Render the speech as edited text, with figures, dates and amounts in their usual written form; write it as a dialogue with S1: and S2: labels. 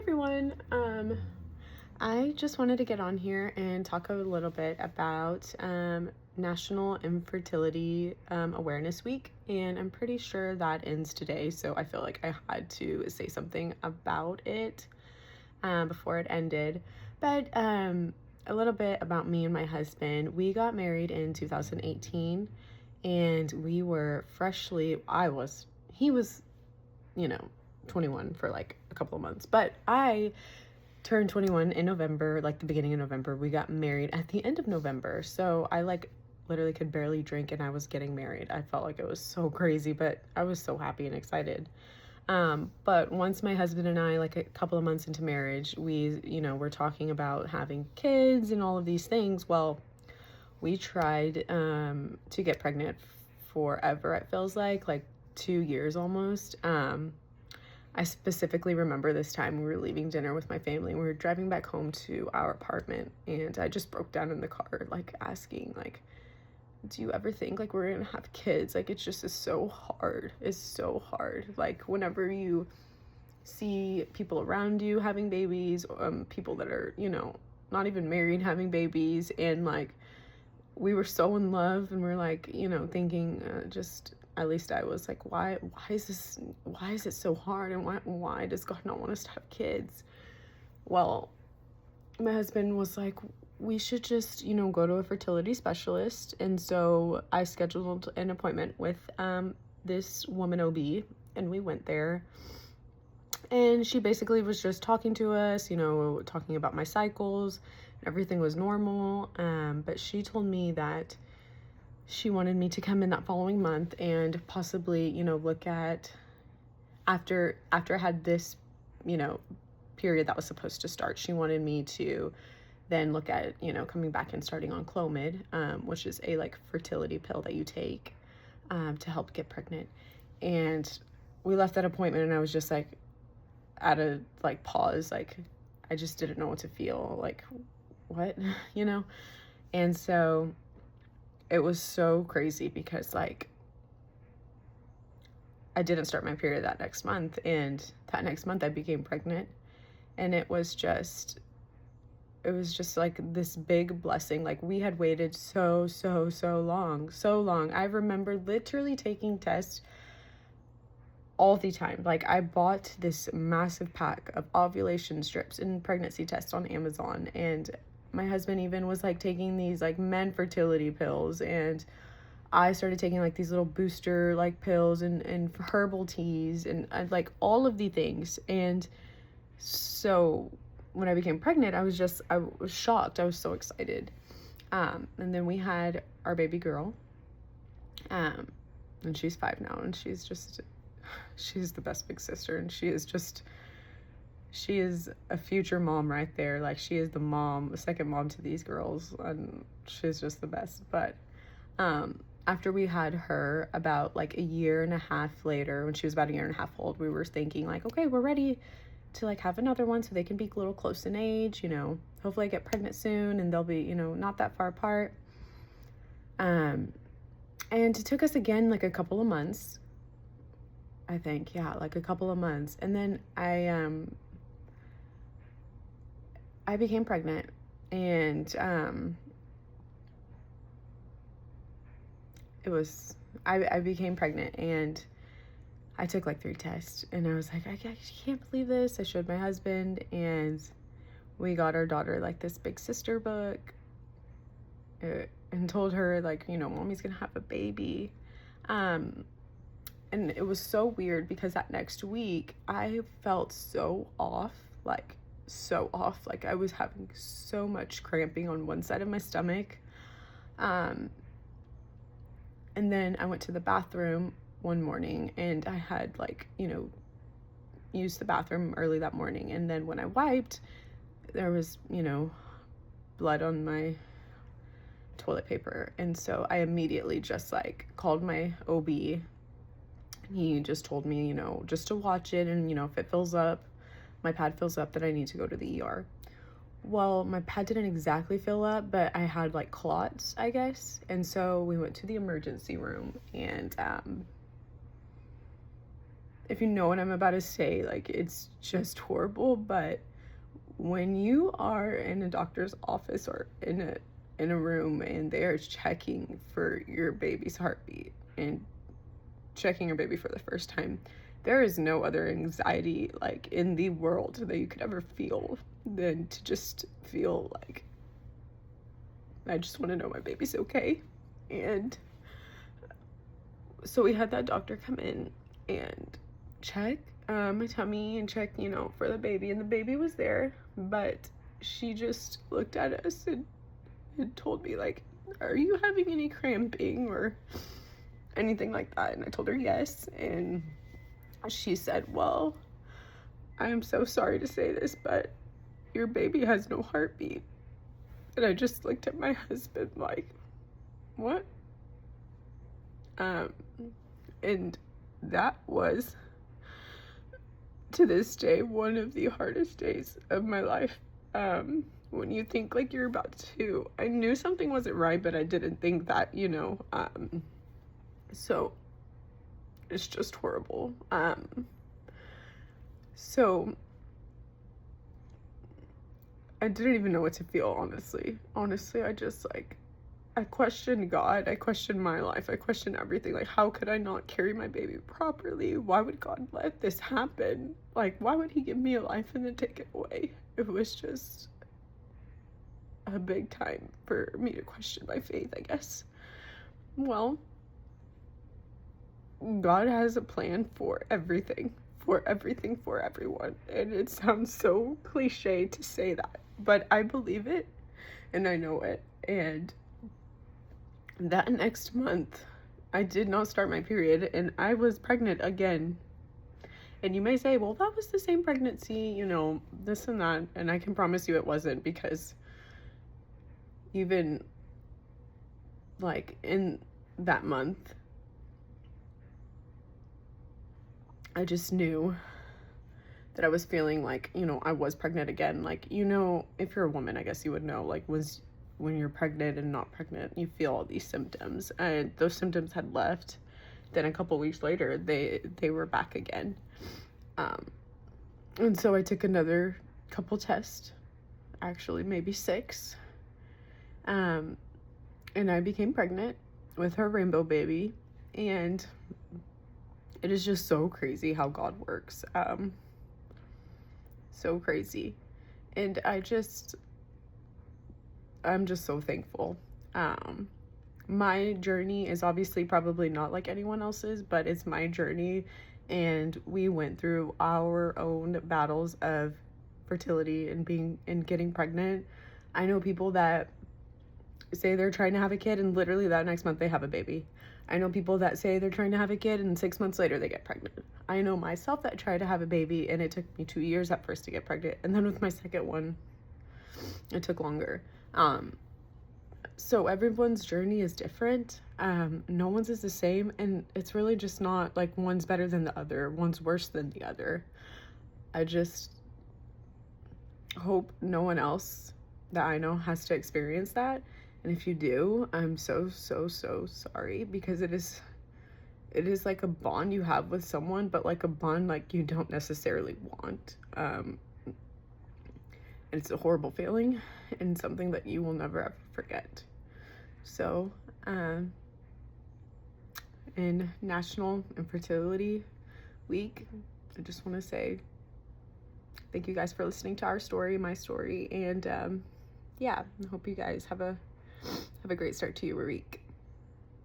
S1: everyone. I just wanted to get on here and talk a little bit about National Infertility Awareness Week, and I'm pretty sure that ends today, so I feel like I had to say something about it before it ended. But a little bit about me and my husband. We got married in 2018, and we were he was, 21 for like a couple of months, but I turned 21 in November, like the beginning of November. We got married at the end of November, so I literally could barely drink and I was getting married. I felt like it was so crazy, but I was so happy and excited. But once my husband and I, like a couple of months into marriage, we were talking about having kids and all of these things. Well, we tried to get pregnant forever, it feels like 2 years almost. I specifically remember this time we were leaving dinner with my family. We were driving back home to our apartment, and I just broke down in the car, asking, do you ever think, we're gonna have kids? It's so hard. It's so hard. Whenever you see people around you having babies, people that are, not even married having babies, and, we were so in love, and we're, thinking, at least I was why is it so hard, and why does God not want us to have kids? Well, my husband was like, we should just, go to a fertility specialist. And so I scheduled an appointment with this woman OB, and we went there. And she basically was just talking to us, talking about my cycles. Everything was normal. But she told me that she wanted me to come in that following month and possibly, look at after I had this, period that was supposed to start. She wanted me to then look at, coming back and starting on Clomid, which is a fertility pill that you take to help get pregnant. And we left that appointment, and I was just at a pause. I just didn't know what to feel. What, And so it was so crazy because I didn't start my period that next month, and that next month I became pregnant. And it was just this big blessing. We had waited so long. I remember literally taking tests all the time. I bought this massive pack of ovulation strips and pregnancy tests on Amazon, and my husband even was taking these men fertility pills, and I started taking these little booster pills and herbal teas and all of the things. And so when I became pregnant, I was shocked. I was so excited. And then we had our baby girl. And she's 5 now, and she's the best big sister, and she is a future mom right there. She is the second mom to these girls, and she's just the best. But after we had her, about a year and a half later, when she was about a year and a half old, we were thinking okay, we're ready to have another one, so they can be a little close in age, hopefully I get pregnant soon and they'll be, not that far apart. And it took us again a couple of months, I think. Yeah, a couple of months. And then I became pregnant, and I became pregnant, and I took 3 tests, and I was I can't believe this. I showed my husband, and we got our daughter this big sister book, and told her mommy's gonna have a baby. And it was so weird because that next week I felt so off, I was having so much cramping on one side of my stomach. And then I went to the bathroom one morning, and I had used the bathroom early that morning, and then when I wiped, there was blood on my toilet paper. And so I immediately just called my OB. He just told me just to watch it, and if it fills up, my pad fills up, that I need to go to the ER. Well, my pad didn't exactly fill up, but I had clots, I guess. And so we went to the emergency room, and if you know what I'm about to say, like, it's just horrible. But when you are in a doctor's office or in a room and they are checking for your baby's heartbeat and checking your baby for the first time, there is no other anxiety like in the world that you could ever feel than to just feel like, I just want to know my baby's okay. And so we had that doctor come in and check my tummy and check, you know, for the baby, and the baby was there, but she just looked at us and told me, like, are you having any cramping or anything like that? And I told her yes, and she said, well, I am so sorry to say this, but your baby has no heartbeat. And I just looked at my husband like, what? And that was, to this day, one of the hardest days of my life. When you think like you're about to, I knew something wasn't right, but I didn't think that, you know, so it's just horrible. So I didn't even know what to feel, honestly. I just, like, I questioned God, I questioned my life, I questioned everything. Like, how could I not carry my baby properly? Why would God let this happen? Like, why would he give me a life and then take it away? It was just a big time for me to question my faith, I guess. Well, God has a plan for everything, for everyone. And it sounds so cliche to say that, but I believe it and I know it. And that next month, I did not start my period and I was pregnant again. And you may say, well, that was the same pregnancy, you know, this and that. And I can promise you it wasn't, because even like in that month, I just knew that I was feeling like, you know, I was pregnant again. Like, you know, if you're a woman, I guess you would know, like, when you're pregnant and not pregnant, you feel all these symptoms, and those symptoms had left. Then a couple weeks later, they were back again. And so I took another couple tests, actually maybe 6. And I became pregnant with her rainbow baby. And it is just so crazy how God works. So crazy. And I'm just so thankful. My journey is obviously probably not like anyone else's, but it's my journey, and we went through our own battles of fertility and getting pregnant. I know people that say they're trying to have a kid and literally that next month they have a baby. I know people that say they're trying to have a kid and 6 months later they get pregnant. I know myself that tried to have a baby and it took me 2 years at first to get pregnant, and then with my second one it took longer. So everyone's journey is different. No one's is the same, and it's really just not like one's better than the other, one's worse than the other. I just hope no one else that I know has to experience that. And if you do, I'm so sorry, because it is like a bond you have with someone, but like a bond like you don't necessarily want. And it's a horrible feeling and something that you will never ever forget. So, in National Infertility Week, I just want to say thank you guys for listening to our story, my story, and yeah, I hope you guys have a great start to your week.